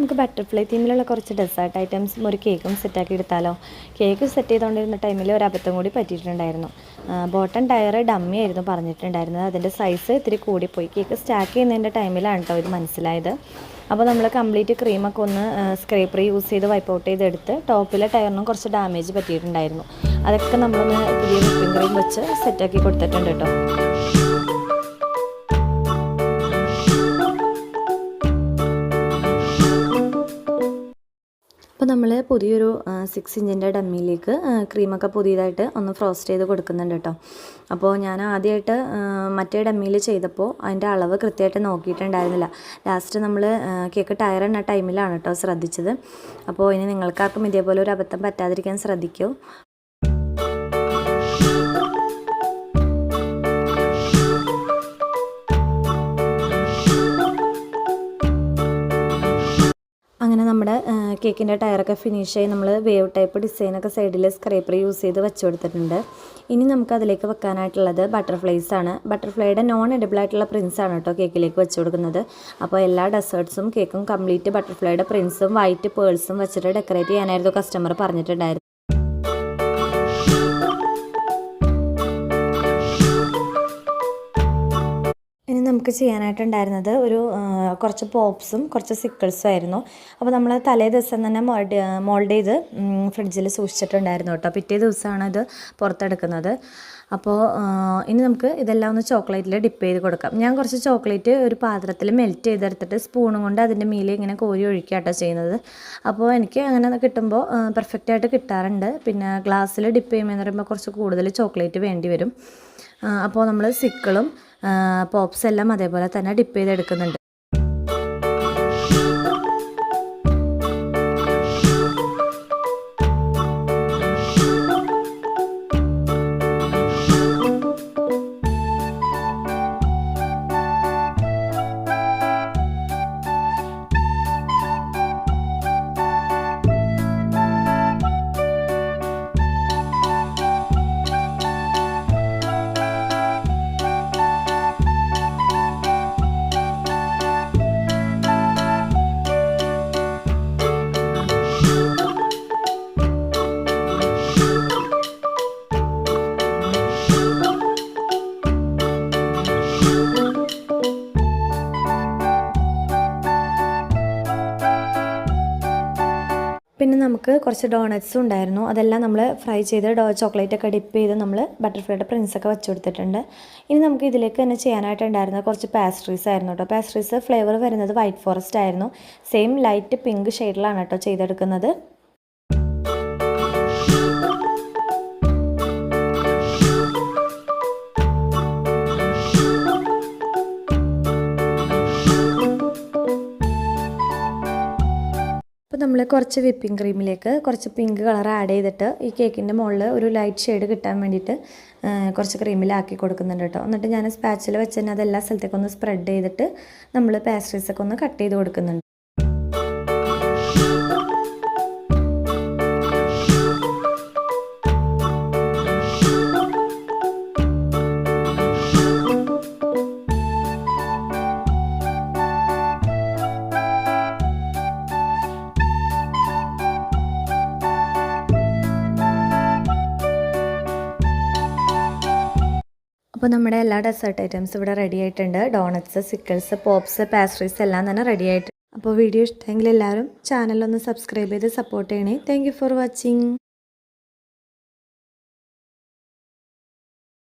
നമുക്ക് ബട്ടർഫ്ലൈ തീമിലുള്ള കുറച്ച് ഡെസേർട്ട് ഐറ്റംസും ഒരു കേക്കും സെറ്റാക്കി എടുത്താലോ. കേക്ക് സെറ്റ് ചെയ്തുകൊണ്ടിരുന്ന ടൈമിൽ ഒരു അബദ്ധം കൂടി പറ്റിയിട്ടുണ്ടായിരുന്നു. ബോട്ടം ടയർ ഡമ്മി ആയിരുന്നു പറഞ്ഞിട്ടുണ്ടായിരുന്നത്. അതിൻ്റെ സൈസ് ഇത്തിരി കൂടിപ്പോയി. കേക്ക് സ്റ്റാക്ക് ചെയ്യുന്നതിൻ്റെ ടൈമിലാണ് കേട്ടോ ഇത് മനസ്സിലായത്. അപ്പോൾ നമ്മൾ കംപ്ലീറ്റ് ക്രീമൊക്കെ ഒന്ന് സ്ക്രേപ്പർ യൂസ് ചെയ്ത് വൈപ്പ് ഔട്ട് ചെയ്തെടുത്ത് ടോപ്പിലെ ടയറിനും കുറച്ച് ഡാമേജ് പറ്റിയിട്ടുണ്ടായിരുന്നു. അതൊക്കെ നമ്മളൊന്ന് പുതിയ വിപ്പിംഗ് ക്രീം വെച്ച് സെറ്റാക്കി കൊടുത്തിട്ടുണ്ട് കേട്ടോ. അപ്പോൾ നമ്മൾ പുതിയൊരു 6 ഇഞ്ചിൻ്റെ ഡമ്മിയിലേക്ക് ക്രീമൊക്കെ പുതിയതായിട്ട് ഒന്ന് ഫ്രോസ്റ്റ് ചെയ്ത് കൊടുക്കുന്നുണ്ട് കേട്ടോ. അപ്പോൾ ഞാൻ ആദ്യമായിട്ട് മറ്റേ ഡമ്മിയിൽ ചെയ്തപ്പോൾ അതിൻ്റെ അളവ് കൃത്യമായിട്ട് നോക്കിയിട്ടുണ്ടായിരുന്നില്ല. ലാസ്റ്റ് നമ്മൾ കേക്ക് ടയർ ഇടുന്ന ടൈമിലാണ് കേട്ടോ ശ്രദ്ധിച്ചത്. അപ്പോൾ ഇനി നിങ്ങൾക്കാർക്കും ഇതേപോലെ ഒരു അബദ്ധം പറ്റാതിരിക്കാൻ ശ്രദ്ധിക്കൂ. അങ്ങനെ നമ്മുടെ കേക്കിൻ്റെ ടയറൊക്കെ ഫിനിഷായി നമ്മൾ വേവ് ടൈപ്പ് ഡിസൈനൊക്കെ സൈഡിൽ സ്ക്രേപ്പർ യൂസ് ചെയ്ത് വെച്ച് കൊടുത്തിട്ടുണ്ട്. ഇനി നമുക്ക് അതിലേക്ക് വെക്കാനായിട്ടുള്ളത് ബട്ടർഫ്ലൈസ് ആണ്. ബട്ടർഫ്ലൈയുടെ നോൺ എഡിബിൾ ആയിട്ടുള്ള പ്രിൻസ് ആണ് കേട്ടോ കേക്കിലേക്ക് വെച്ച് കൊടുക്കുന്നത്. അപ്പോൾ എല്ലാ ഡെസേർട്ട്സും കേക്കും കംപ്ലീറ്റ് ബട്ടർഫ്ലൈയുടെ പ്രിൻസും വൈറ്റ് പേൾസും വെച്ചിട്ട് ഡെക്കറേറ്റ് ചെയ്യാനായിരുന്നു കസ്റ്റമർ പറഞ്ഞിട്ടുണ്ടായിരുന്നു. ഇനി നമുക്ക് ചെയ്യാനായിട്ടുണ്ടായിരുന്നത് കുറച്ച് പോപ്സും കുറച്ച് സിക്കിൾസും ആയിരുന്നു. അപ്പോൾ നമ്മൾ തലേ ദിവസം തന്നെ മോൾഡ് ചെയ്ത് ഫ്രിഡ്ജിൽ സൂക്ഷിച്ചിട്ടുണ്ടായിരുന്നു കേട്ടോ. പിറ്റേ ദിവസമാണ് ഇത് പുറത്തെടുക്കുന്നത്. അപ്പോൾ ഇനി നമുക്ക് ഇതെല്ലാം ഒന്ന് ചോക്ലേറ്റിൽ ഡിപ്പ് ചെയ്ത് കൊടുക്കാം. ഞാൻ കുറച്ച് ചോക്ലേറ്റ് ഒരു പാത്രത്തിൽ മെൽറ്റ് ചെയ്തെടുത്തിട്ട് സ്പൂണും കൊണ്ട് അതിൻ്റെ മീലെ ഇങ്ങനെ കോരി ഒഴിക്കുക കേട്ടോ ചെയ്യുന്നത്. അപ്പോൾ എനിക്ക് അങ്ങനെ കിട്ടുമ്പോൾ പെർഫെക്റ്റായിട്ട് കിട്ടാറുണ്ട്. പിന്നെ ഗ്ലാസ്സിൽ ഡിപ്പ് ചെയ്യുമ്പോൾ പറയുമ്പോൾ കുറച്ച് കൂടുതൽ ചോക്ലേറ്റ് വേണ്ടി വരും. അപ്പോൾ നമ്മൾ സിക്കിളും പോപ്സ് എല്ലാം അതേപോലെ തന്നെ ഡിപ്പ് ചെയ്തെടുക്കുന്നുണ്ട്. പിന്നെ നമുക്ക് കുറച്ച് ഡോണറ്റ്സും ഉണ്ടായിരുന്നു. അതെല്ലാം നമ്മൾ ഫ്രൈ ചെയ്ത് ചോക്ലേറ്റൊക്കെ ഡിപ്പ് ചെയ്ത് നമ്മൾ ബട്ടർഫ്ലൈയുടെ പ്രിൻസൊക്കെ വെച്ച് കൊടുത്തിട്ടുണ്ട്. ഇനി നമുക്ക് ഇതിലേക്ക് തന്നെ ചെയ്യാനായിട്ടുണ്ടായിരുന്ന കുറച്ച് പാസ്ട്രീസ് ആയിരുന്നു കേട്ടോ. പാസ്ട്രീസ് ഫ്ലേവർ വരുന്നത് വൈറ്റ് ഫോറസ്റ്റ് ആയിരുന്നു. സെയിം ലൈറ്റ് പിങ്ക് ഷെയ്ഡിലാണ് കേട്ടോ ചെയ്തെടുക്കുന്നത്. അപ്പോൾ നമ്മൾ കുറച്ച് വിപ്പിംഗ് ക്രീമിലേക്ക് കുറച്ച് പിങ്ക് കളർ ആഡ് ചെയ്തിട്ട് ഈ കേക്കിൻ്റെ മുകളിൽ ഒരു ലൈറ്റ് ഷെയ്ഡ് കിട്ടാൻ വേണ്ടിയിട്ട് കുറച്ച് ക്രീമിലാക്കി കൊടുക്കുന്നുണ്ട് കേട്ടോ. എന്നിട്ട് ഞാൻ സ്പാച്ചിൽ വെച്ച് തന്നെ അതെല്ലാ സ്ഥലത്തേക്കൊന്ന് സ്പ്രെഡ് ചെയ്തിട്ട് നമ്മൾ പാസ്ട്രീസൊക്കെ ഒന്ന് കട്ട് ചെയ്ത് കൊടുക്കുന്നുണ്ട്. അപ്പോൾ നമ്മുടെ എല്ലാ ഡെസേർട്ട് ഐറ്റംസ് ഇവിടെ റെഡി ആയിട്ടുണ്ട്. ഡോണറ്റ്സ്, സിക്കിൾസ്, പോപ്സ്, പാസ്ട്രീസ് എല്ലാം തന്നെ റെഡി ആയിട്ടുണ്ട്. അപ്പോൾ വീഡിയോ ഇഷ്ടമെങ്കിൽ എല്ലാവരും ചാനലൊന്ന് സബ്സ്ക്രൈബ് ചെയ്ത് സപ്പോർട്ട് ചെയ്യണേ. Thank you for watching.